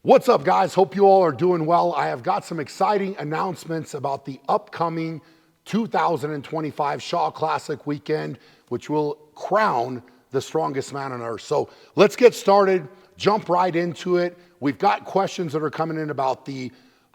What's up, guys? Hope you all are doing well. I have got some exciting announcements about the upcoming 2025 Shaw Classic weekend, which will crown the strongest man on earth. So let's get started, jump right into it. We've got questions that are coming in about the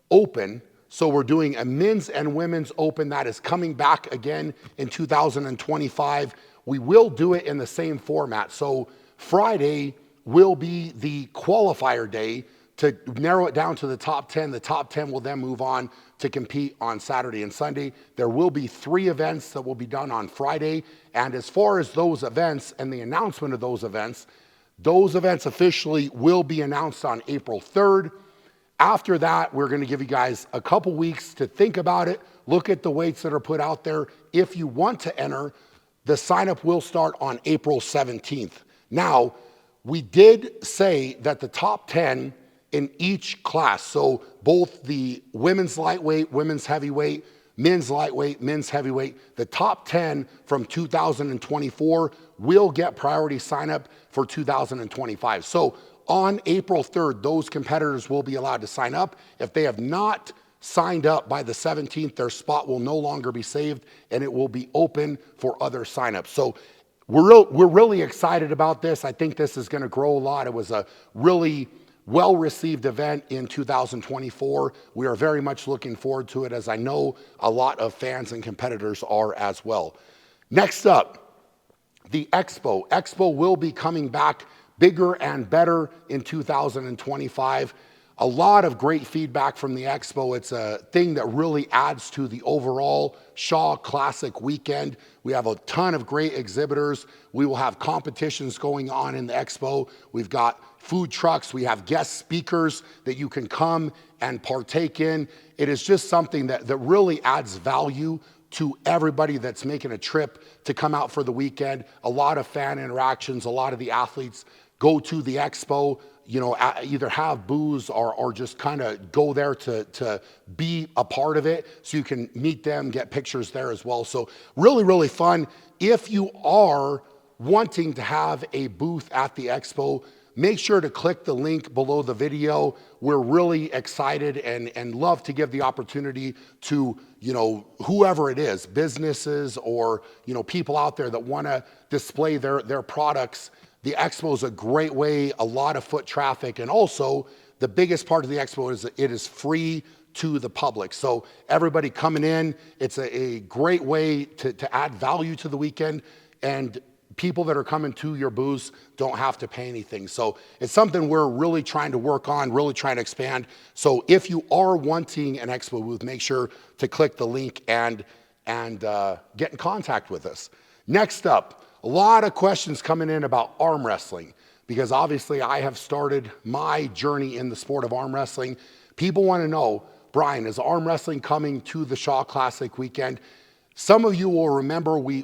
Open. So we're doing a men's and women's Open that is coming back again in 2025. We will do it in the same format. So Friday will be the qualifier day to narrow it down to the top 10. The top 10 will then move on to compete on Saturday and Sunday. There will be 3 events that will be done on Friday. And as far as those events and the announcement of those events officially will be announced on April 3rd. After that, we're going to give you guys a couple weeks to think about it, look at the weights that are put out there. If you want to enter, the sign-up will start on April 17th. Now, we did say that the top 10 in each class, so both the women's lightweight, women's heavyweight, men's lightweight, men's heavyweight, the top 10 from 2024 will get priority sign-up for 2025. So on April 3rd, those competitors will be allowed to sign up. If they have not signed up by the 17th, their spot will no longer be saved and it will be open for other signups. So we're really excited about this. I think this is going to grow a lot. It was a really well-received event in 2024. We are very much looking forward to it, as I know a lot of fans and competitors are as well. Next up, the Expo. Expo will be coming back bigger and better in 2025. A lot of great feedback from the Expo. It's a thing that really adds to the overall Shaw Classic weekend. We have a ton of great exhibitors. We will have competitions going on in the Expo. We've got food trucks. We have guest speakers that you can come and partake in. It is just something that really adds value to everybody that's making a trip to come out for the weekend. A lot of fan interactions. A lot of the athletes go to the Expo, you know, either have booze or just kind of go there to be a part of it, so you can meet them, get pictures there as well. So really, really fun. If you are wanting to have a booth at the Expo, make sure to click the link below the video. We're really excited and love to give the opportunity to, you know, whoever it is, businesses or, you know, people out there that want to display their products. The Expo is a great way, a lot of foot traffic, and also the biggest part of the Expo is it is free to the public. So everybody coming in, it's a great way to add value to the weekend, and people that are coming to your booths don't have to pay anything. So it's something we're really trying to work on, really trying to expand. So if you are wanting an Expo booth, make sure to click the link and get in contact with us. Next up, a lot of questions coming in about arm wrestling, because obviously I have started my journey in the sport of arm wrestling. People want to know, Brian, is arm wrestling coming to the Shaw Classic weekend? Some of you will remember we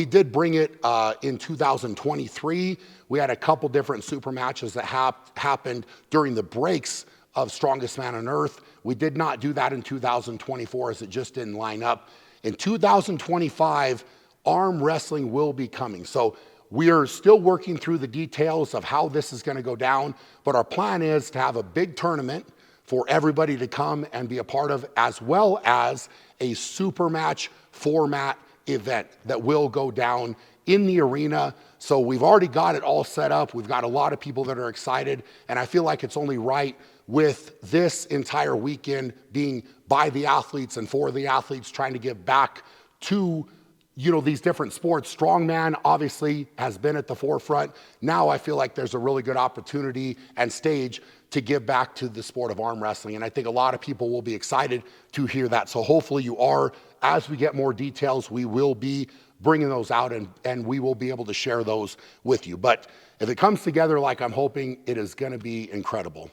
did bring it in 2023. We had a couple different super matches that happened during the breaks of Strongest Man on Earth. We did not do that in 2024 as it just didn't line up. In 2025, arm wrestling will be coming. So we are still working through the details of how this is going to go down, but our plan is to have a big tournament for everybody to come and be a part of, as well as a super match format event that will go down in the arena. So we've already got it all set up. We've got a lot of people that are excited, and I feel like it's only right with this entire weekend being by the athletes and for the athletes, trying to give back to, you know, these different sports. Strongman obviously has been at the forefront. Now I feel like there's a really good opportunity and stage to give back to the sport of arm wrestling. And I think a lot of people will be excited to hear that. So hopefully you are. As we get more details, we will be bringing those out and we will be able to share those with you. But if it comes together like I'm hoping, it is going to be incredible.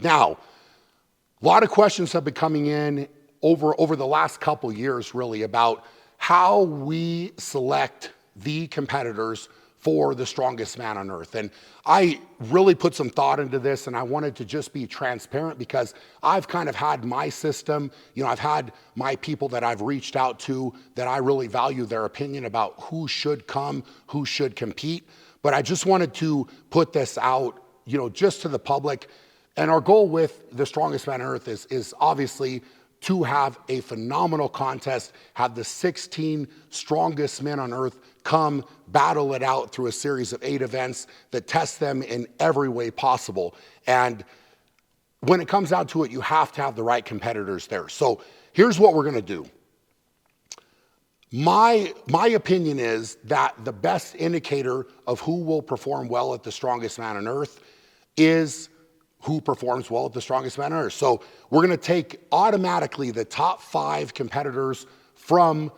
Now, a lot of questions have been coming in over the last couple years, really, about how we select the competitors for the strongest man on earth. And I really put some thought into this, and I wanted to just be transparent because I've kind of had my system. You know, I've had my people that I've reached out to that I really value their opinion about who should come, who should compete. But I just wanted to put this out, you know, just to the public. And our goal with the Strongest Man on Earth is obviously to have a phenomenal contest, have the 16 strongest men on earth come battle it out through a series of 8 events that test them in every way possible. And when it comes down to it, you have to have the right competitors there. So here's what we're gonna do. My opinion is that the best indicator of who will perform well at the Strongest Man on Earth is who performs well at the Strongest Man on Earth. So we're gonna take automatically the top 5 competitors from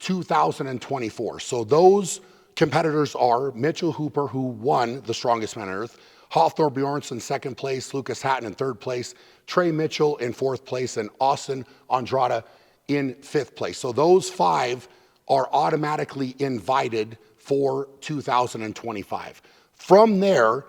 2024. So those competitors are Mitchell Hooper, who won the Strongest Man on Earth, Hafthor Bjornsson, 2nd place, Lucas Hatton in 3rd place, Trey Mitchell in 4th place, and Austin Andrada in 5th place. So those 5 are automatically invited for 2025. From there,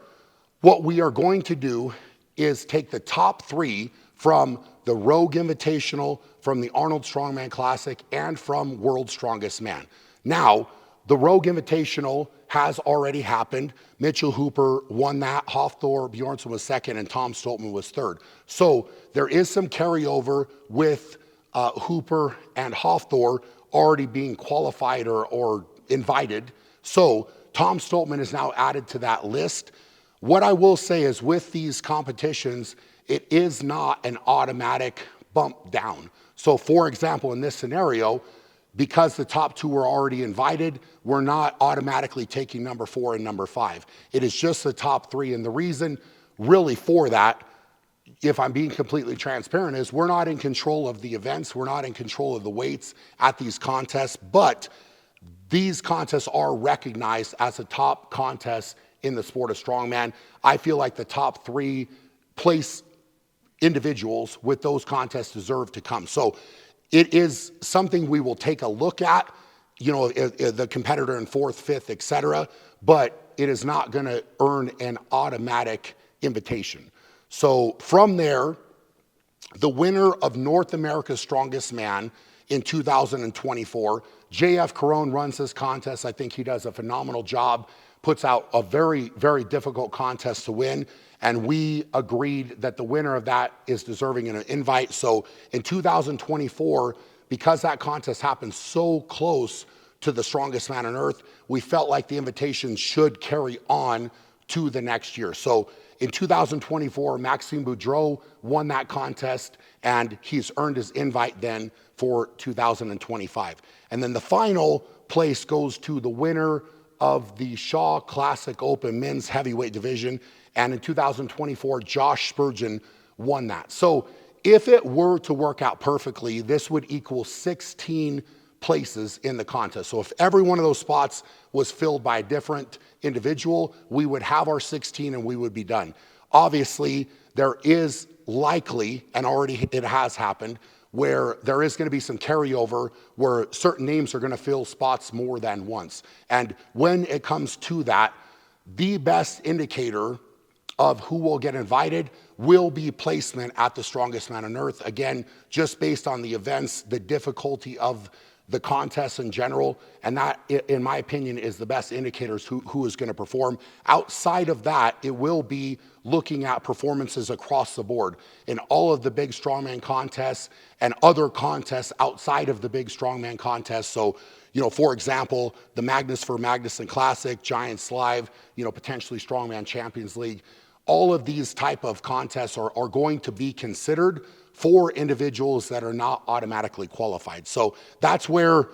what we are going to do is take the top 3 from the Rogue Invitational, from the Arnold Strongman Classic, and from World's Strongest Man. Now, the Rogue Invitational has already happened. Mitchell Hooper won that, Hafthor Bjornsson was 2nd, and Tom Stoltman was 3rd. So there is some carryover with Hooper and Hafthor already being qualified or invited. So Tom Stoltman is now added to that list. What I will say is with these competitions, it is not an automatic bump down. So for example, in this scenario, because the top 2 were already invited, we're not automatically taking number 4 and number 5. It is just the top 3. And the reason really for that, if I'm being completely transparent, is we're not in control of the events. We're not in control of the weights at these contests, but these contests are recognized as a top contest in the sport of strongman. I feel like the top 3 place individuals with those contests deserve to come. So it is something we will take a look at, you know, the competitor in 4th, 5th, etc., but it is not going to earn an automatic invitation. So from there, the winner of North America's Strongest Man in 2024, JF Carone runs this contest. I think he does a phenomenal job, puts out a very, very difficult contest to win. And we agreed that the winner of that is deserving an invite. So in 2024, because that contest happened so close to the Strongest Man on Earth, we felt like the invitation should carry on to the next year. So in 2024, Maxime Boudreau won that contest, and he's earned his invite then for 2025. And then the final place goes to the winner of the Shaw Classic Open Men's Heavyweight Division. And in 2024, Josh Spurgeon won that. So if it were to work out perfectly, this would equal 16 places in the contest. So if every one of those spots was filled by a different individual, we would have our 16 and we would be done. Obviously, there is likely, and already it has happened, where there is going to be some carryover where certain names are going to fill spots more than once. And when it comes to that, the best indicator of who will get invited will be placement at the Strongest Man on Earth. Again, just based on the events, the difficulty of the contest in general, and that, in my opinion, is the best indicators who is going to perform. Outside of that, it will be looking at performances across the board in all of the big strongman contests and other contests outside of the big strongman contests. So, you know, for example, the Magnus for Magnuson Classic, Giants Live, you know, potentially Strongman Champions League. All of these type of contests are going to be considered for individuals that are not automatically qualified. So that's where,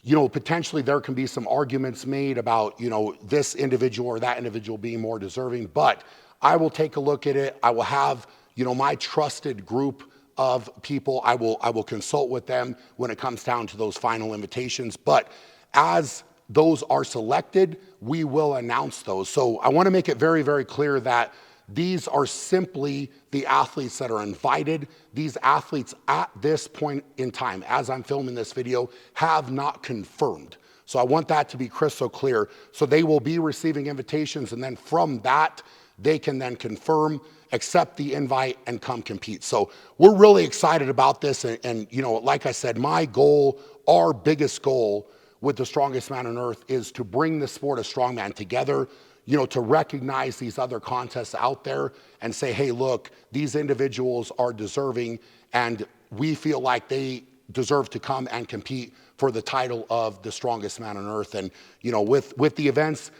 you know, potentially there can be some arguments made about, you know, this individual or that individual being more deserving, but I will take a look at it. I will have, you know, my trusted group of people. I will consult with them when it comes down to those final invitations. But as those are selected, we will announce those. So I want to make it very, very clear that these are simply the athletes that are invited. These athletes at this point in time, as I'm filming this video, have not confirmed. So I want that to be crystal clear. So they will be receiving invitations, and then from that, they can then confirm, accept the invite, and come compete. So we're really excited about this. And you know, like I said, my goal, our biggest goal with the Strongest Man on Earth is to bring the sport of strongman together, to recognize these other contests out there and say, hey, look, these individuals are deserving, and we feel like they deserve to come and compete for the title of the strongest man on earth. And with the events,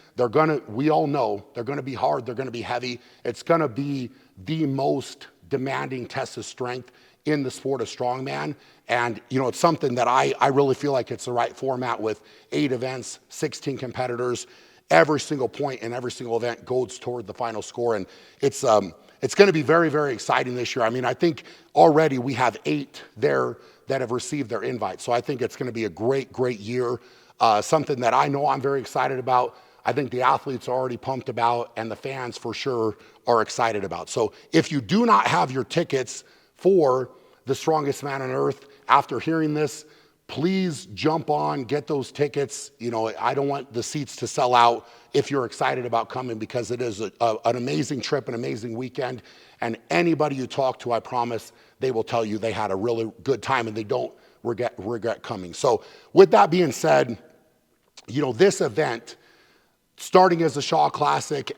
we all know they're gonna be hard, they're gonna be heavy. It's gonna be the most demanding test of strength in the sport of strongman. And it's something that I really feel like it's the right format with 8 events, 16 competitors. Every single point in every single event goes toward the final score. And it's going to be very, very exciting this year. I mean, I think already we have 8 there that have received their invite. So I think it's going to be a great, great year. Something that I know I'm very excited about. I think the athletes are already pumped about, and the fans for sure are excited about. So if you do not have your tickets for the strongest man on earth, after hearing this, please jump on, get those tickets. I don't want the seats to sell out if you're excited about coming, because it is an amazing trip, an amazing weekend. And anybody you talk to, I promise, they will tell you they had a really good time and they don't regret coming. So with that being said, this event, starting as the Shaw Classic,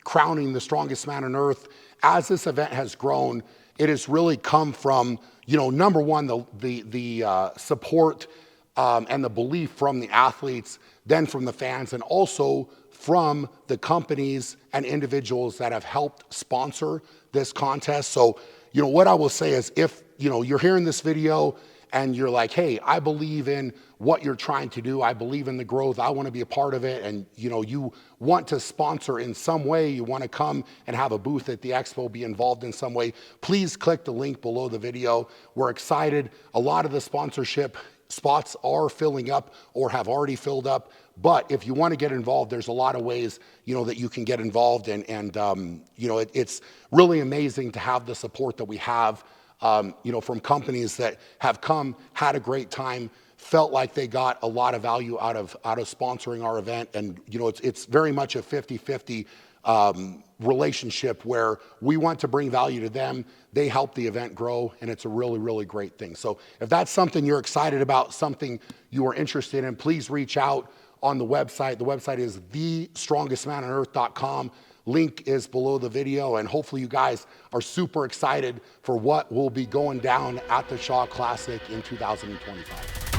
crowning the strongest man on earth, as this event has grown, it has really come from, number one, the support and the belief from the athletes, then from the fans, and also from the companies and individuals that have helped sponsor this contest. So, what I will say is, if, you're hearing this video and you're like, hey, I believe in what you're trying to do, I believe in the growth, I want to be a part of it, and you want to sponsor in some way, you want to come and have a booth at the Expo, be involved in some way, please click the link below the video. We're excited. A lot of the sponsorship spots are filling up or have already filled up, but if you want to get involved, there's a lot of ways that you can get involved, and it's really amazing to have the support that we have from companies that have come, had a great time, felt like they got a lot of value out of sponsoring our event. And it's very much a 50-50 relationship where we want to bring value to them, they help the event grow, and it's a really, really great thing. So if that's something you're excited about, something you are interested in, please reach out on the website. The website is thestrongestmanonearth.com. Link is below the video, and hopefully you guys are super excited for what will be going down at the Shaw Classic in 2025.